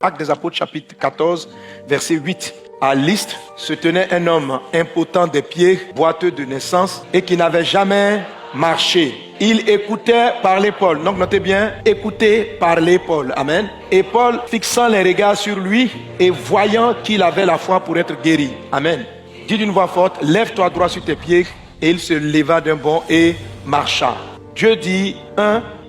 Actes des Apôtres, chapitre 14, verset 8. À Lystre se tenait un homme impotent des pieds, boiteux de naissance et qui n'avait jamais marché. Il écoutait parler Paul. Donc notez bien, écouter parler Paul. Amen. Et Paul, fixant les regards sur lui et voyant qu'il avait la foi pour être guéri. Amen. Dit d'une voix forte, lève-toi droit sur tes pieds. Et il se leva d'un bond et marcha. Dieu dit,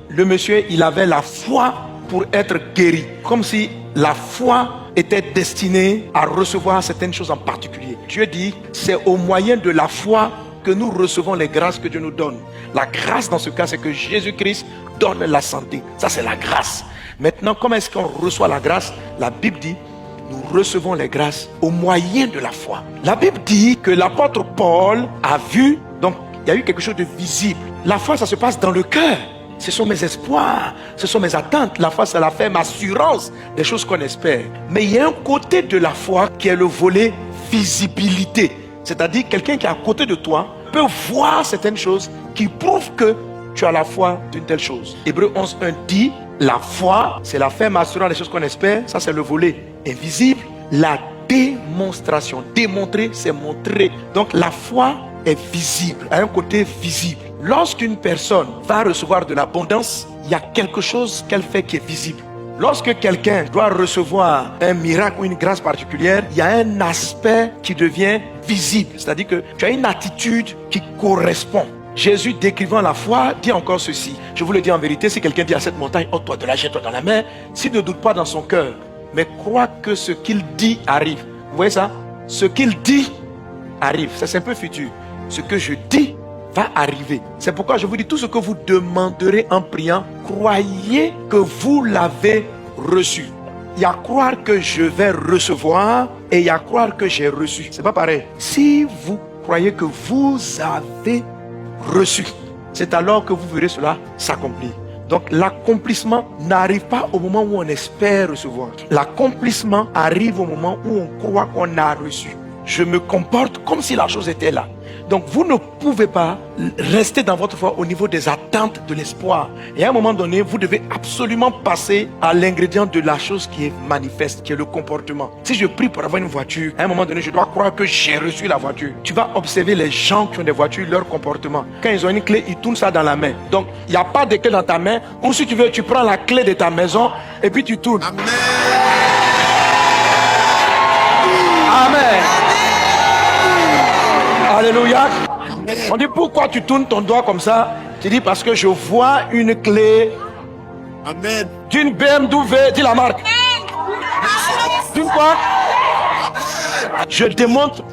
le monsieur, il avait la foi pour être guéri. Comme si la foi était destinée à recevoir certaines choses en particulier. Dieu dit, c'est au moyen de la foi que nous recevons les grâces que Dieu nous donne. La grâce dans ce cas, c'est que Jésus-Christ donne la santé. Ça, c'est la grâce. Maintenant, comment est-ce qu'on reçoit la grâce? La Bible dit, nous recevons les grâces au moyen de la foi. La Bible dit que l'apôtre Paul a vu, donc il y a eu quelque chose de visible. La foi, ça se passe dans le cœur. Ce sont mes espoirs, ce sont mes attentes. La foi, c'est la ferme assurance des choses qu'on espère. Mais il y a un côté de la foi qui est le volet visibilité. C'est-à-dire quelqu'un qui est à côté de toi peut voir certaines choses qui prouvent que tu as la foi d'une telle chose. Hébreux 11:1 dit, la foi, c'est la ferme assurance des choses qu'on espère. Ça, c'est le volet invisible. La démonstration. Démontrer, c'est montrer. Donc la foi est visible, a un côté visible. Lorsqu'une personne va recevoir de l'abondance, il y a quelque chose qu'elle fait qui est visible. Lorsque quelqu'un doit recevoir un miracle ou une grâce particulière, il y a un aspect qui devient visible. C'est-à-dire que tu as une attitude qui correspond. Jésus, décrivant la foi, dit encore ceci. Je vous le dis en vérité, si quelqu'un dit à cette montagne, « ôte-toi de là, jette-toi dans la mer », s'il ne doute pas dans son cœur, mais croit que ce qu'il dit arrive. Vous voyez ça? Ce qu'il dit arrive. Ça, c'est un peu futur. Ce que je dis va arriver. C'est pourquoi je vous dis, tout ce que vous demanderez en priant, croyez que vous l'avez reçu. Il y a croire que je vais recevoir et il y a croire que j'ai reçu. C'est pas pareil. Si vous croyez que vous avez reçu, c'est alors que vous verrez cela s'accomplir. Donc l'accomplissement n'arrive pas au moment où on espère recevoir. L'accomplissement arrive au moment où on croit qu'on a reçu. Je me comporte comme si la chose était là. Donc vous ne pouvez pas rester dans votre foi au niveau des attentes de l'espoir. Et à un moment donné, vous devez absolument passer à l'ingrédient de la chose qui est manifeste, qui est le comportement. Si je prie pour avoir une voiture, à un moment donné, je dois croire que j'ai reçu la voiture. Tu vas observer les gens qui ont des voitures, leur comportement. Quand ils ont une clé, ils tournent ça dans la main. Donc il n'y a pas de clé dans ta main. Ou si tu veux, tu prends la clé de ta maison et puis tu tournes. Amen. Amen. Alléluia. On dit pourquoi tu tournes ton doigt comme ça? Tu dis parce que je vois une clé. Amen. D'une BMW, dis la marque. D'une quoi? Je démontre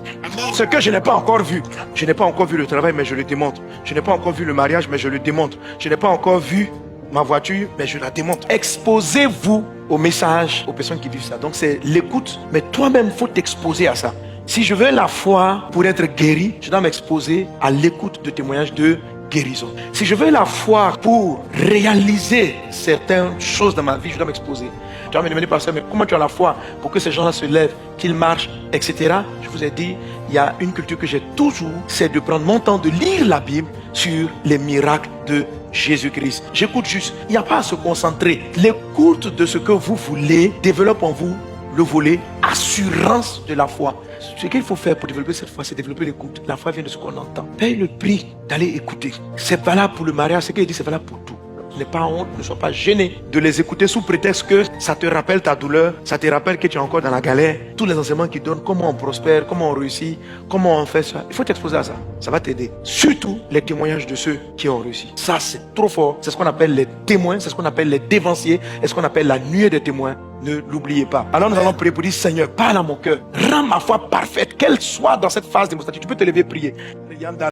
ce que je n'ai pas encore vu. Je n'ai pas encore vu le travail, mais je le démontre. Je n'ai pas encore vu le mariage, mais je le démontre. Je n'ai pas encore vu ma voiture, mais je la démontre. Exposez-vous au message, aux personnes qui vivent ça. Donc c'est l'écoute, mais toi-même, il faut t'exposer à ça. Si je veux la foi pour être guéri, je dois m'exposer à l'écoute de témoignages de guérison. Si je veux la foi pour réaliser certaines choses dans ma vie, je dois m'exposer. Tu vas me demander, pasteur, mais comment tu as la foi pour que ces gens-là se lèvent, qu'ils marchent, etc. Je vous ai dit, il y a une culture que j'ai toujours, c'est de prendre mon temps de lire la Bible sur les miracles de Jésus-Christ. J'écoute juste. Il n'y a pas à se concentrer. L'écoute de ce que vous voulez développe en vous le volet assurance de la foi. Ce qu'il faut faire pour développer cette foi, c'est développer l'écoute. La foi vient de ce qu'on entend. Paye le prix d'aller écouter. C'est valable pour le mariage, ce qu'il dit, c'est valable pour tout. N'aie pas honte, ne sois pas gêné de les écouter sous prétexte que ça te rappelle ta douleur, ça te rappelle que tu es encore dans la galère. Tous les enseignements qui donnent comment on prospère, comment on réussit, comment on fait ça. Il faut t'exposer à ça. Ça va t'aider. Surtout les témoignages de ceux qui ont réussi. Ça, c'est trop fort. C'est ce qu'on appelle les témoins, c'est ce qu'on appelle les dévanciers, et ce qu'on appelle la nuée des témoins. Ne l'oubliez pas. Alors nous allons prier pour dire, Seigneur, parle à mon cœur. Rends ma foi parfaite, qu'elle soit dans cette phase démonstrative. Tu peux te lever et prier.